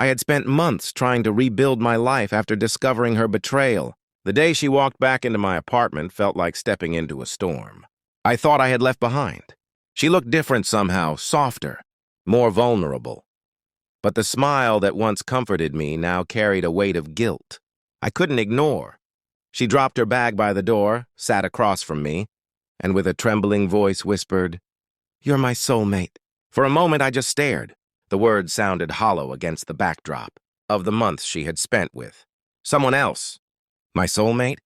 I had spent months trying to rebuild my life after discovering her betrayal. The day she walked back into my apartment felt like stepping into a storm. I thought I had left behind. She looked different somehow, softer, more vulnerable. But the smile that once comforted me now carried a weight of guilt I couldn't ignore. She dropped her bag by the door, sat across from me, and with a trembling voice whispered, "You're my soulmate." For a moment I just stared. The words sounded hollow against the backdrop of the months she had spent with someone else. "My soulmate?"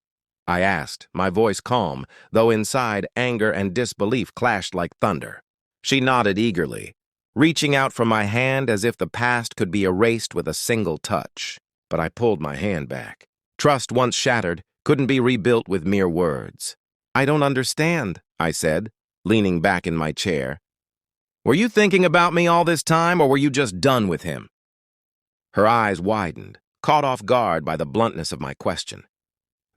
I asked, my voice calm, though inside anger and disbelief clashed like thunder. She nodded eagerly, reaching out for my hand as if the past could be erased with a single touch. But I pulled my hand back. Trust once shattered couldn't be rebuilt with mere words. "I don't understand," I said, leaning back in my chair. "Were you thinking about me all this time, or were you just done with him?" Her eyes widened, caught off guard by the bluntness of my question.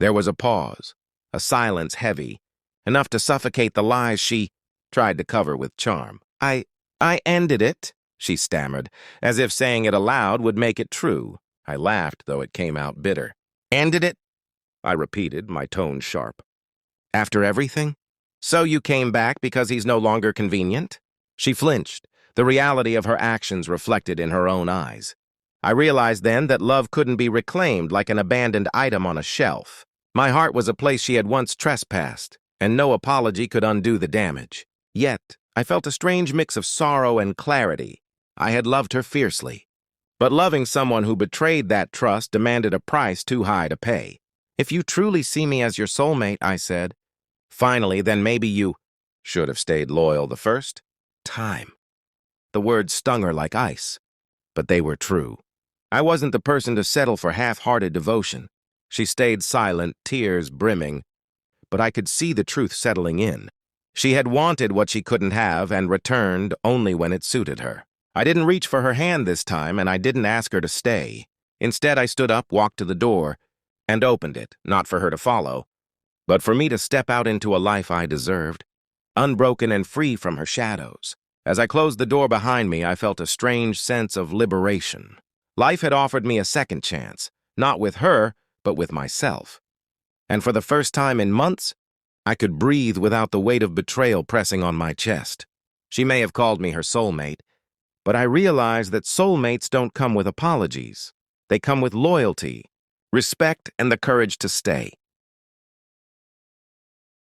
There was a pause, a silence heavy, enough to suffocate the lies she tried to cover with charm. I ended it," she stammered, as if saying it aloud would make it true. I laughed, though it came out bitter. "Ended it?" I repeated, my tone sharp. "After everything? So you came back because he's no longer convenient?" She flinched, the reality of her actions reflected in her own eyes. I realized then that love couldn't be reclaimed like an abandoned item on a shelf. My heart was a place she had once trespassed, and no apology could undo the damage. Yet, I felt a strange mix of sorrow and clarity. I had loved her fiercely. But loving someone who betrayed that trust demanded a price too high to pay. "If you truly see me as your soulmate," I said, "finally, then maybe you should have stayed loyal the first time." The words stung her like ice, but they were true. I wasn't the person to settle for half-hearted devotion. She stayed silent, tears brimming, but I could see the truth settling in. She had wanted what she couldn't have and returned only when it suited her. I didn't reach for her hand this time, and I didn't ask her to stay. Instead, I stood up, walked to the door, and opened it, not for her to follow, but for me to step out into a life I deserved, unbroken and free from her shadows. As I closed the door behind me, I felt a strange sense of liberation. Life had offered me a second chance, not with her, but with myself. And for the first time in months, I could breathe without the weight of betrayal pressing on my chest. She may have called me her soulmate, but I realized that soulmates don't come with apologies. They come with loyalty, respect, and the courage to stay.